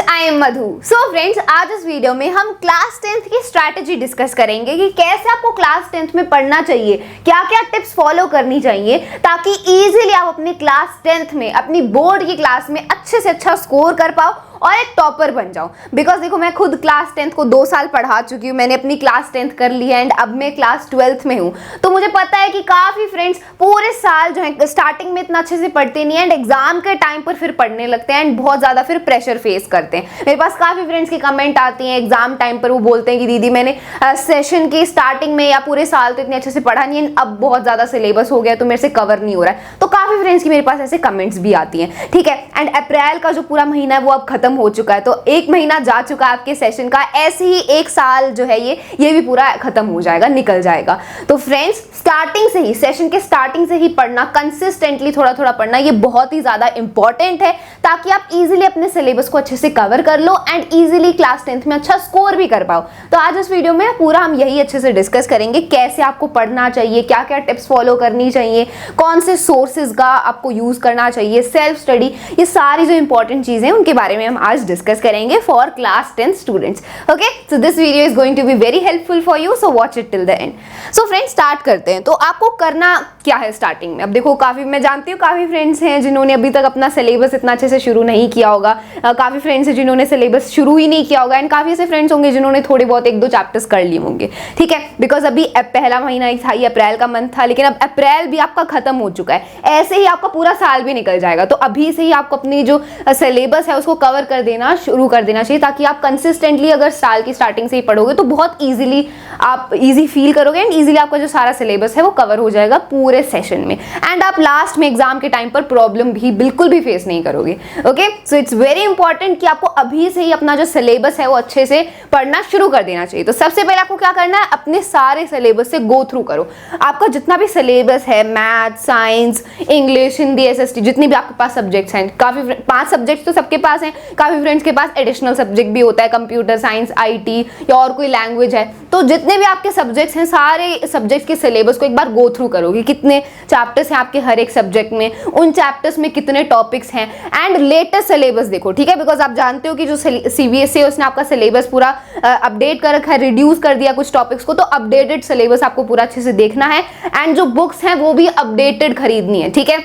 I am Madhu. So friends, आज इस video में हम क्लास 10th की स्ट्रैटेजी डिस्कस करेंगे कि कैसे आपको क्लास 10th में पढ़ना चाहिए, क्या क्या टिप्स फॉलो करनी चाहिए ताकि इजीली आप अपनी क्लास 10th में अपनी बोर्ड की क्लास में अच्छे से अच्छा स्कोर कर पाओ और एक टॉपर बन जाओ। बिकॉज देखो, मैं खुद क्लास 10th को 2 साल पढ़ा चुकी हूँ, मैंने अपनी क्लास 10th कर ली है एंड अब मैं क्लास 12th में हूँ। तो मुझे पता है कि काफ़ी फ्रेंड्स पूरे साल जो है स्टार्टिंग में इतना अच्छे से पढ़ते नहीं है एंड एग्जाम के टाइम पर फिर पढ़ने लगते हैं एंड बहुत ज़्यादा फिर प्रेशर फेस करते हैं। मेरे पास काफ़ी फ्रेंड्स की कमेंट आती हैं एग्जाम टाइम पर, वो बोलते हैं कि दीदी मैंने सेशन की स्टार्टिंग में या पूरे साल तो इतने अच्छे से पढ़ा नहीं है, अब बहुत ज़्यादा सिलेबस हो गया तो मेरे से कवर नहीं हो रहा है। तो काफ़ी फ्रेंड्स की मेरे पास ऐसे कमेंट्स भी आती हैं, ठीक है। एंड अप्रैल का जो पूरा महीना है वो अब खत्म हो चुका है, तो 1 महीना जा चुका है आपके सेशन का। ऐसे ही 1 साल जो है ये भी पूरा खत्म हो जाएगा, निकल जाएगा। तो फ्रेंड्स, स्टार्टिंग से ही, सेशन के स्टार्टिंग से ही पढ़ना, कंसिस्टेंटली थोड़ा थोड़ा पढ़ना, ये बहुत ही ज्यादा इंपॉर्टेंट है ताकि आप इजीली अपने सिलेबस को अच्छे से कवर कर लो एंड इजीली क्लास 10th में अच्छा स्कोर भी कर पाओ। तो आज इस वीडियो में पूरा हम यही अच्छे से डिस्कस करेंगे, कैसे आपको पढ़ना चाहिए, क्या क्या टिप्स फॉलो करनी चाहिए, कौन से सोर्सेज का आपको यूज करना चाहिए, सेल्फ स्टडी, ये सारी जो इंपॉर्टेंट चीजें हैं उनके बारे में हम आज डिस्कस करेंगे for class 10 students. Okay, so this video is going to be very helpful for you, so watch it till the end. So friends, start करते हैं। तो आपको करना क्या है स्टार्टिंग में? अब देखो, काफी मैं जानती हूँ काफी फ्रेंड्स हैं जिन्होंने अभी तक अपना सिलेबस इतना अच्छे से शुरू नहीं किया होगा, काफी फ्रेंड्स हैं जिन्होंने सिलेबस शुरू ही नहीं किया होगा एंड काफी ऐसे फ्रेंड्स होंगे जिन्होंने थोड़े बहुत 1-2 चैप्टर्स कर लिए होंगे, ठीक है। बिकॉज अभी पहला महीना ही था, ये अप्रैल का मंथ था, लेकिन अब अप्रैल भी आपका खत्म हो चुका है, ऐसे ही आपका पूरा साल भी निकल जाएगा। तो अभी से ही आपको अपनी जो सिलेबस है उसको कवर कर देना शुरू कर देना चाहिए ताकि आप कंसिस्टेंटली अगर साल की स्टार्टिंग से ही पढ़ोगे तो बहुत इजीली आप इजी फील करोगे एंड इजीली आपका जो सारा सिलेबस है वो कवर हो जाएगा पूरे सेशन में एंड आप लास्ट में एग्जाम के टाइम पर प्रॉब्लम भी बिल्कुल भी फेस नहीं करोगे। Okay, so it's very important कि आपको अभी से ही अपना जो सिलेबस है वो अच्छे से पढ़ना शुरू कर देना चाहिए। तो सबसे पहले आपको क्या करना है, अपने सारे सिलेबस से गो थ्रू करो। आपका जितना भी सिलेबस है, math, science, English, Hindi, SST, जितनी भी आपके पास सब्जेक्ट्स हैं, काफी 5 सब्जेक्ट्स तो सबके पास हैं, काफी फ्रेंड्स के पास एडिशनल सब्जेक्ट भी होता है, कंप्यूटर साइंस, IT या और कोई लैंग्वेज है। तो जितने भी आपके सब्जेक्ट्स हैं, सारे सब्जेक्ट्स के सिलेबस को एक बार गो थ्रू करोगे, कितने चैप्टर्स हैं आपके हर एक सब्जेक्ट में, उन चैप्टर्स में कितने टॉपिक्स हैं एंड लेटेस्ट सिलेबस देखो, ठीक है। बिकॉज आप जानते हो कि जो CBSE है उसने आपका सिलेबस पूरा अपडेट कर रखा है, रिड्यूस कर दिया कुछ टॉपिक्स को, तो अपडेटेड सिलेबस आपको पूरा अच्छे से देखना है एंड जो बुक्स हैं वो भी अपडेटेड खरीदनी है, ठीक है।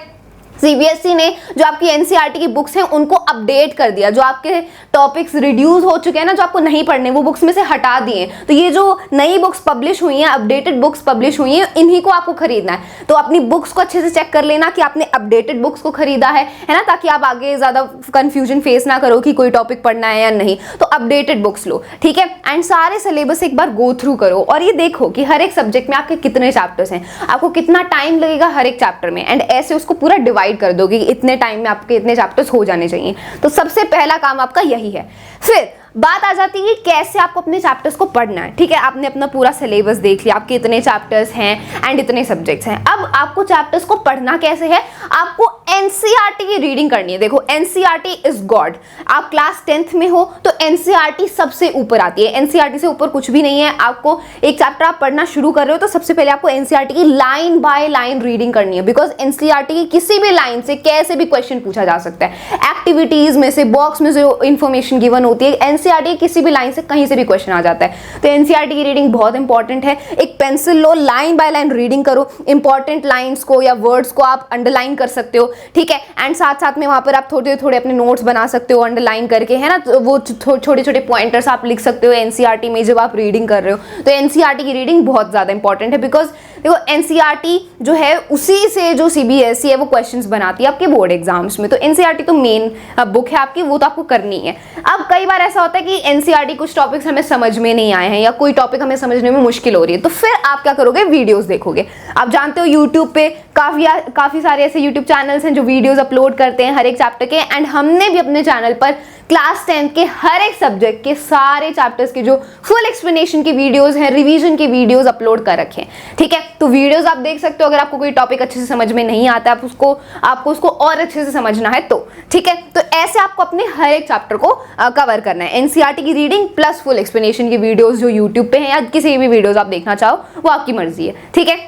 CBSE ने जो आपकी NCERT की बुक्स हैं उनको अपडेट कर दिया, जो आपके टॉपिक्स रिड्यूस हो चुके हैं ना, जो आपको नहीं पढ़ने, वो बुक्स में से हटा दिए। तो ये जो नई बुक्स पब्लिश हुई हैं, अपडेटेड बुक्स पब्लिश हुई हैं, इन्हीं को आपको खरीदना है। तो अपनी बुक्स को अच्छे से चेक कर लेना कि आपने अपडेटेड बुक्स को खरीदा है ना, ताकि आप आगे ज्यादा कंफ्यूजन फेस ना करो कि कोई टॉपिक पढ़ना है या नहीं। तो अपडेटेड बुक्स लो, ठीक है, एंड सारे सिलेबस एक बार गो थ्रू करो और ये देखो कि हर एक सब्जेक्ट में आपके कितने चैप्टर्स हैं, आपको कितना टाइम लगेगा हर एक चैप्टर में एंड ऐसे उसको पूरा डिवाइड कर दोगे कि इतने टाइम में आपके इतने चैप्टर्स हो जाने चाहिए। तो सबसे पहला काम आपका यही है। फिर बात आ जाती है कैसे आपको अपने चैप्टर्स को पढ़ना है, ठीक है। आपने अपना पूरा सिलेबस देख लिया, आपके इतने चैप्टर्स हैं एंड इतने सब्जेक्ट्स हैं। अब आपको चैप्टर्स को पढ़ना कैसे है, आपको NCERT की रीडिंग करनी है। देखो, NCERT इज गॉड। आप क्लास 10th में हो तो NCERT सबसे ऊपर आती है, NCERT से ऊपर कुछ भी नहीं है। आपको एक चैप्टर आप पढ़ना शुरू कर रहे हो तो सबसे पहले आपको NCERT की लाइन बाय लाइन रीडिंग करनी है, बिकॉज NCERT की किसी भी लाइन से कैसे भी क्वेश्चन पूछा जा सकता है। एक्टिविटीज में से, बॉक्स में जो इंफॉर्मेशन गिवन होती है, NCERT किसी भी लाइन से कहीं से भी क्वेश्चन आ जाता है। तो NCERT की रीडिंग बहुत इंपॉर्टेंट है। एक pencil low, line by line reading करो, इंपॉर्टेंट लाइंस को या वर्ड्स को आप अंडरलाइन कर सकते हो, ठीक है। एंड साथ साथ में वहां पर आप थोड़े थोड़े अपने नोट्स बना सकते हो अंडरलाइन करके, है ना। तो वो छोटे छोटे पॉइंटर्स आप लिख सकते हो NCERT में जब आप रीडिंग कर रहे हो। तो NCERT की रीडिंग बहुत ज्यादा इंपॉर्टेंट है, बिकॉज देखो NCERT जो है उसी से जो CBSE है वो क्वेश्चंस बनाती है आपके बोर्ड एग्जाम्स में। तो NCERT तो मेन बुक है आपकी, वो तो आपको करनी है। अब कई बार ऐसा होता है कि NCERT कुछ टॉपिक्स हमें समझ में नहीं आए हैं या कोई टॉपिक हमें समझने में मुश्किल हो रही है, तो फिर आप क्या करोगे, वीडियोस देखोगे। आप जानते हो यूट्यूब पे काफी सारे ऐसे यूट्यूब चैनल्स हैं जो वीडियोस अपलोड करते हैं हर एक चैप्टर के, एंड हमने भी अपने चैनल पर क्लास 10th के हर एक सब्जेक्ट के सारे चैप्टर्स के जो फुल एक्सप्लेनेशन की वीडियोस हैं, रिवीजन की वीडियोस अपलोड कर रखे हैं, ठीक है। तो वीडियोस आप देख सकते हो। अगर आपको कोई टॉपिक अच्छे से समझ में नहीं आता, आपको उसको और अच्छे से समझना है तो, ठीक है। तो ऐसे आपको अपने हर एक चैप्टर को कवर करना है। NCERT की रीडिंग प्लस फुल एक्सप्लेनेशन की वीडियोस जो यूट्यूब पे हैं या किसी भी वीडियोस आप देखना चाहो वो आपकी मर्जी है, ठीक है।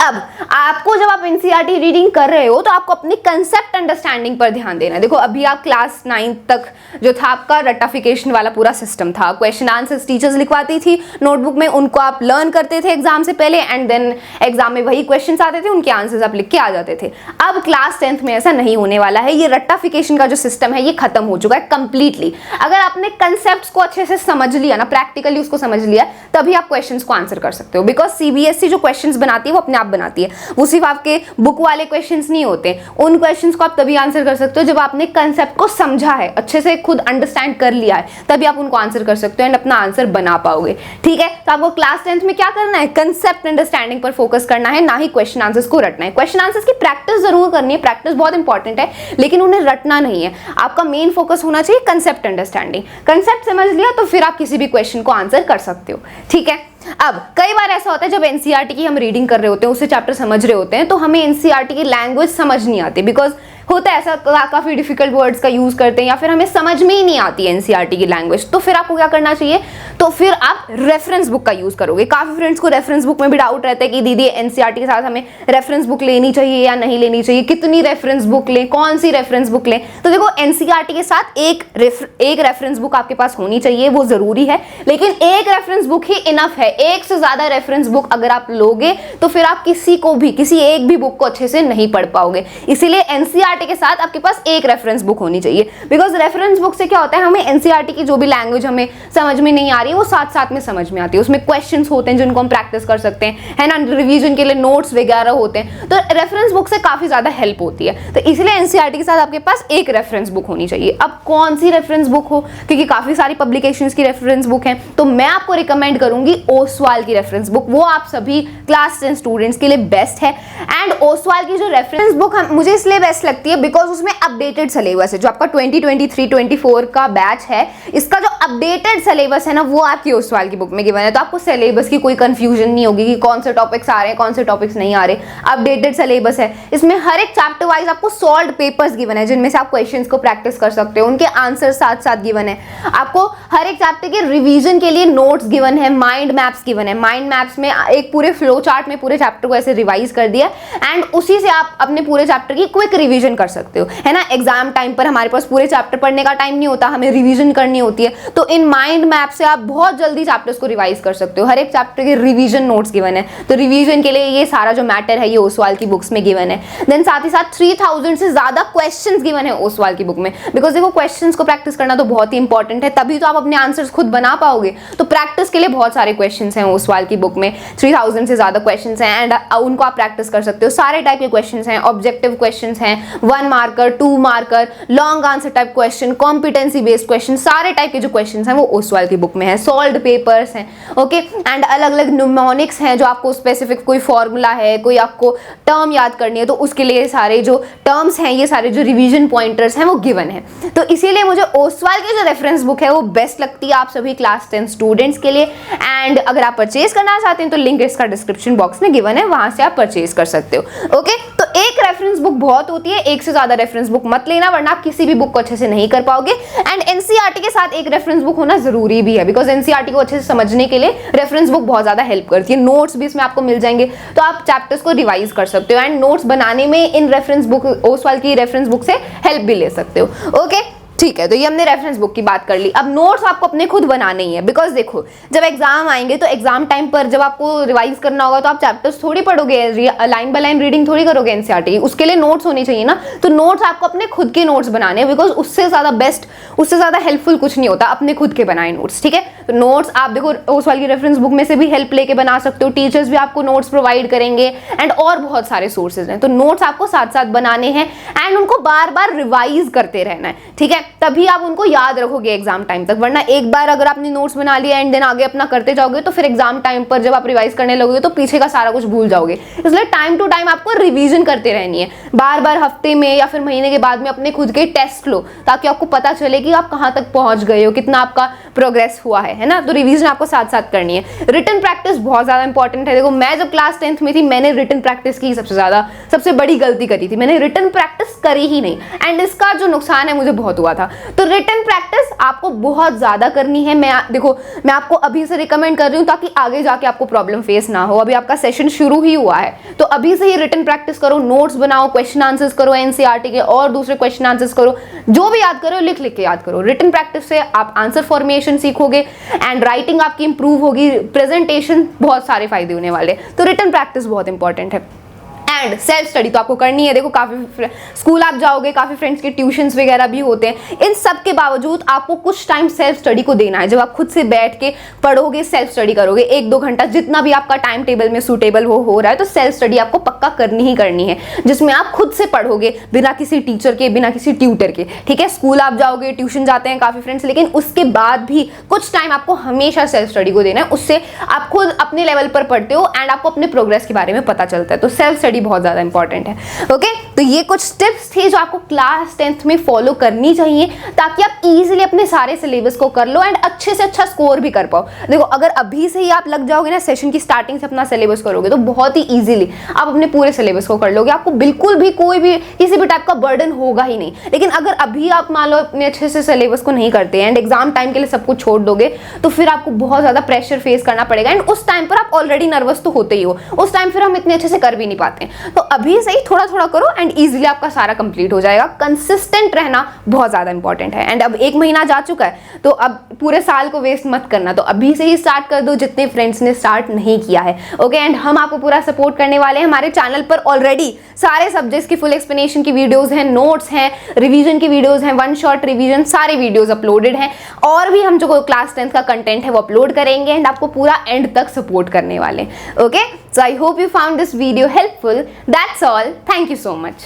अब आपको जब आप एनसीईआरटी रीडिंग कर रहे हो तो आपको अपनी कंसेप्ट अंडरस्टैंडिंग पर ध्यान देना है। देखो अभी आप क्लास 9 तक जो था आपका रट्टाफिकेशन वाला पूरा सिस्टम था, क्वेश्चन आंसर्स टीचर्स लिखवाती थी नोटबुक में, उनको आप लर्न करते थे एग्जाम से पहले एंड देन एग्जाम में वही क्वेश्चंस आते थे, उनके आंसर्स आप लिख के आ जाते थे। अब क्लास 10th में ऐसा नहीं होने वाला है, ये रट्टाफिकेशन का जो सिस्टम है ये खत्म हो चुका है कंप्लीटली। अगर आपने कंसेप्ट को अच्छे से समझ लिया ना, प्रैक्टिकली उसको समझ लिया, तभी आप क्वेश्चंस को आंसर कर सकते हो। बिकॉज सीबीएसई जो क्वेश्चंस बनाती है वो अपने आप बनाती है, वो सिर्फ आपके बुक वाले क्वेश्चंस नहीं होते। उन क्वेश्चंस को आप तभी आंसर कर सकते हो जब आपने कंसेप्ट को समझा है, अच्छे से खुद अंडरस्टैंड कर लिया है, तभी आप उनको आंसर कर सकते हो एंड अपना आंसर बना पाओगे। ठीक है, तो आपको क्लास 10th में क्या करना है, कंसेप्ट अंडरस्टैंडिंग पर फोकस करना है, ना ही क्वेश्चन आंसर्स को रटना है। क्वेश्चन आंसर्स की प्रैक्टिस जरूर करनी है, प्रैक्टिस बहुत इंपॉर्टेंट है, लेकिन उन्हें रटना नहीं है। आपका मेन फोकस होना चाहिए कंसेप्ट अंडरस्टैंडिंग। कंसेप्ट समझ लिया तो फिर आप किसी भी क्वेश्चन को आंसर कर सकते हो। ठीक है, अब कई बार ऐसा होता है जब एनसीईआरटी की हम रीडिंग कर रहे होते हैं, उससे चैप्टर समझ रहे होते हैं, तो हमें एनसीईआरटी की लैंग्वेज समझ नहीं आती। बिकॉज होता है ऐसा, काफी डिफिकल्ट वर्ड्स का यूज करते हैं या फिर हमें समझ में ही नहीं आती है एनसीईआरटी की लैंग्वेज। तो फिर आपको क्या करना चाहिए, तो फिर आप रेफरेंस बुक का यूज करोगे। काफी फ्रेंड्स को रेफरेंस बुक में भी डाउट रहता है कि दीदी एनसीईआरटी के साथ हमें रेफरेंस बुक लेनी चाहिए या नहीं लेनी चाहिए, कितनी रेफरेंस बुक लें, कौन सी रेफरेंस बुक लें। तो देखो एनसीईआरटी के साथ एक रेफरेंस बुक आपके पास होनी चाहिए, वो जरूरी है, लेकिन एक रेफरेंस बुक ही इनफ है। एक से ज्यादा रेफरेंस बुक अगर आप लोगे तो फिर आप किसी एक भी बुक को अच्छे से नहीं पढ़ पाओगे। इसीलिए एनसीईआरटी के साथ आपके पास एक रेफरेंस बुक होनी चाहिए। बिकॉज रेफरेंस बुक से क्या होता है, हमें एनसीईआरटी की जो भी लैंग्वेज हमें समझ में नहीं आ रही है वो साथ साथ में समझ में आती है। उसमें क्वेश्चंस होते हैं जिनको हम प्रैक्टिस कर सकते हैं, है ना, रिवीजन के लिए नोट्स वगैरह होते हैं, तो रेफरेंस बुक से काफी ज्यादा हेल्प होती है। तो इसलिए एनसीईआरटी के साथ आपके पास एक रेफरेंस बुक होनी चाहिए। अब कौन सी रेफरेंस बुक हो, क्योंकि काफी सारी पब्लिकेशंस की रेफरेंस बुक है, तो मैं आपको रिकमेंड करूंगी ओसवाल की रेफरेंस बुक। वो आप सभी क्लास 10 स्टूडेंट्स के लिए बेस्ट है। एंड ओसवाल की जो रेफरेंस बुक मुझे इसलिए बेस्ट लगती है बिकॉज उसमें अपडेटेड सिलेबस है। जो आपका 2023-24 का बैच है, इसका जो अपडेटेड सिलेबस है ना, वो आपकी ओसवाल की बुक में गिवन है। तो आपको सिलेबस की कोई कंफ्यूजन नहीं होगी कि कौन से टॉपिक्स आ रहे हैं, कौन से टॉपिक्स नहीं आ रहे। अपडेटेड सिलेबस है, इसमें हर एक चैप्टर वाइज आपको सॉल्व्ड पेपर्स गिवन है, जिनमें से आप क्वेश्चंस को प्रैक्टिस कर सकते हो, उनके आंसर साथ साथ गिवन है। आपको हर एक चैप्टर के रिवीजन के लिए नोट्स गिवन है, माइंड मैप्स गिवन है। माइंड मैप्स में एक पूरे फ्लो चार्ट में पूरे चैप्टर को ऐसे रिवाइज कर दिया एंड उसी से आप अपने पूरे चैप्टर की क्विक रिवीजन कर सकते हो, है ना। एग्जाम टाइम पर हमारे पास पूरे चैप्टर पढ़ने का टाइम नहीं होता, हमें रिवीजन करनी होती है, तो इन माइंड मैप से आप बहुत जल्दी चैप्टर्स को रिवाइज कर सकते हो। हर एक चैप्टर के रिवीजन नोट्स गिवन है, तो रिवीजन के लिए ये सारा जो मैटर है ये ओसवाल की बुक्स में गिवन है। देन साथ ही साथ 3000 से ज्यादा क्वेश्चंस गिवन है ओसवाल की बुक में। बिकॉज देखो क्वेश्चंस को प्रैक्टिस करना तो बहुत ही इंपॉर्टेंट है, तभी तो आप अपने आंसर्स खुद बना पाओगे। तो प्रैक्टिस के लिए बहुत सारे क्वेश्चंस हैं ओसवाल की बुक में, 3000 से ज्यादा क्वेश्चंस हैं एंड उनको आप प्रैक्टिस कर सकते हो। सारे टाइप के क्वेश्चंस हैं, ऑब्जेक्टिव क्वेश्चंस हैं, 1 marker, 2 marker, long answer type question, competency based question, सारे टाइप के जो क्वेश्चंस हैं वो ओसवाल की बुक में है। सॉल्व्ड पेपर्स हैं, ओके, एंड अलग अलग न्यूमोनिक्स हैं, जो आपको स्पेसिफिक कोई फॉर्मूला है, कोई आपको टर्म याद करनी है, तो उसके लिए सारे जो टर्म्स हैं, ये सारे जो रिवीजन पॉइंटर्स हैं वो गिवन है। तो इसीलिए मुझे ओसवाल की जो रेफरेंस बुक है वो बेस्ट लगती है आप सभी क्लास 10 स्टूडेंट्स के लिए। एंड अगर आप परचेज करना चाहते हैं तो लिंक इसका डिस्क्रिप्शन बॉक्स में गिवन है, वहां से आप परचेज कर सकते हो। ओके, तो एक रेफरेंस बुक बहुत होती है, एक से ज्यादा रेफरेंस बुक मत लेना, वरना आप किसी भी बुक को अच्छे से नहीं कर पाओगे। एंड एनसीईआरटी के साथ एक रेफरेंस बुक होना जरूरी भी है, बिकॉज एनसीईआरटी को अच्छे से समझने के लिए रेफरेंस बुक बहुत ज्यादा हेल्प करती है। नोट्स भी इसमें आपको मिल जाएंगे, तो आप चैप्टर्स को रिवाइज कर सकते हो एंड नोट्स बनाने में इन रेफरेंस बुक, ओसवाल की रेफरेंस बुक से हेल्प भी ले सकते हो। ओके, ठीक है, तो ये हमने रेफरेंस बुक की बात कर ली। अब नोट्स आपको अपने खुद बनाने ही है, बिकॉज देखो जब एग्जाम आएंगे तो एग्जाम टाइम पर जब आपको रिवाइज करना होगा तो आप चैप्टर्स थोड़ी पढ़ोगे, लाइन बाय लाइन रीडिंग थोड़ी करोगे एनसीईआरटी, उसके लिए नोट्स होनी चाहिए ना। तो नोट्स आपको अपने खुद के नोट्स बनाने, बिकॉज उससे ज्यादा बेस्ट, उससे ज्यादा हेल्पफुल कुछ नहीं होता, अपने खुद के बनाए नोट्स। ठीक है, तो नोट्स आप देखो ओसवाल की रेफरेंस बुक में से भी हेल्प लेके बना सकते हो, टीचर्स भी आपको नोट्स प्रोवाइड करेंगे एंड और बहुत सारे सोर्सेज हैं। तो नोट्स आपको साथ साथ बनाने हैं एंड उनको बार बार रिवाइज करते रहना है। ठीक है, तभी आप उनको याद रखोगे एग्जाम टाइम तक, वरना एक बार अगर आपने नोट्स बना लिया एंड देन आगे अपना करते जाओगे तो फिर एग्जाम टाइम पर जब आप रिवाइज करने लगोगे तो पीछे का सारा कुछ भूल जाओगे। इसलिए टाइम टू टाइम आपको रिवीजन करते रहनी है, बार बार हफ्ते में या फिर महीने के बाद में अपने खुद के टेस्ट लो, ताकि आपको पता चले कि आप कहां तक पहुंच गए हो, कितना आपका प्रोग्रेस हुआ है ना। तो रिवीजन आपको साथ साथ करनी है। रिटन प्रैक्टिस बहुत ज्यादा इंपॉर्टेंट है। देखो मैं जब क्लास 10th में थी मैंने रिटन प्रैक्टिस की सबसे बड़ी गलती करी थी, मैंने रिटन प्रैक्टिस करी ही नहीं एंड इसका जो नुकसान है मुझे बहुत हुआ था। था। तो रिटन प्रैक्टिस आपको बहुत ज़्यादा करनी है। मैं आपको अभी से रिकमेंड कर रही हूँ ताकि आगे जाके आपको प्रॉब्लम फेस ना हो। अभी आपका सेशन शुरू ही हुआ है, तो अभी से ही रिटन प्रैक्टिस करो, नोट्स बनाओ, क्वेश्चन आंसर्स करो एनसीईआरटी के और दूसरे क्वेश्चन आंसर्स करो, जो भी याद करो लिख के याद करो। रिटन प्रैक्टिस से आप आंसर फॉर्मेशन सीखोगे एंड राइटिंग आपकी इंप्रूव होगी, प्रेजेंटेशन, बहुत सारे फायदे होने वाले। तो रिटन प्रैक्टिस बहुत इंपॉर्टेंट है। एंड सेल्फ स्टडी तो आपको करनी है। देखो काफ़ी स्कूल आप जाओगे, काफ़ी फ्रेंड्स के ट्यूशन्स वगैरह भी होते हैं, इन सब के बावजूद आपको कुछ टाइम सेल्फ स्टडी को देना है। जब आप खुद से बैठ के पढ़ोगे, सेल्फ स्टडी करोगे 1-2 घंटा, जितना भी आपका टाइम टेबल में सूटेबल हो रहा है, तो सेल्फ स्टडी आपको पक्का करनी ही करनी है, जिसमें आप खुद से पढ़ोगे बिना किसी टीचर के, बिना किसी ट्यूटर के। ठीक है, स्कूल आप जाओगे, ट्यूशन जाते हैं काफ़ी फ्रेंड्स, लेकिन उसके बाद भी कुछ टाइम आपको हमेशा सेल्फ स्टडी को देना है। उससे आप खुद अपने लेवल पर पढ़ते हो एंड आपको अपने प्रोग्रेस के बारे में पता चलता है। तो सेल्फ स्टडी बहुत ज़्यादा इंपॉर्टेंट है। ओके, तो ये कुछ टिप्स थे जो आपको क्लास 10th में फॉलो करनी चाहिए ताकि आप इजीली अपने सारे सिलेबस को कर लो एंड अच्छे से अच्छा स्कोर भी कर पाओ। देखो अगर अभी से ही आप लग जाओगे ना, सेशन की स्टार्टिंग से अपना सिलेबस करोगे, तो बहुत ही इजीली आप अपने पूरे सिलेबस को कर लोगे। आपको बिल्कुल भी कोई भी किसी भी टाइप का बर्डन होगा ही नहीं। लेकिन अगर अभी आप मान लो अपने अच्छे से सिलेबस को नहीं करते एंड एग्जाम टाइम के लिए सब कुछ छोड़ दोगे, तो फिर आपको बहुत ज्यादा प्रेशर फेस करना पड़ेगा एंड उस टाइम पर आप ऑलरेडी नर्वस तो होते ही हो, उस टाइम फिर हम इतने अच्छे से कर भी नहीं पाते। तो अभी से ही थोड़ा थोड़ा करो एंड इजीली आपका सारा कंप्लीट हो जाएगा। कंसिस्टेंट रहना बहुत ज्यादा इंपॉर्टेंट है। एंड अब 1 महीना जा चुका है, तो अब पूरे साल को वेस्ट मत करना, तो अभी से ही स्टार्ट कर दो जितने फ्रेंड्स ने स्टार्ट नहीं किया है। ओके, एंड हम आपको पूरा सपोर्ट करने वाले हैं। हमारे चैनल पर ऑलरेडी सारे सब्जेक्ट्स की फुल एक्सप्लेनेशन की वीडियोस हैं, नोट्स हैं, रिवीजन की वीडियोस हैं, 1 शॉट रिवीजन, सारे वीडियोस अपलोडेड हैं। और भी हम जो क्लास 10th का कंटेंट है वो अपलोड करेंगे एंड आपको पूरा एंड तक सपोर्ट करने वाले हैं। Okay, so I hope you found this video helpful. That's all. Thank you so much.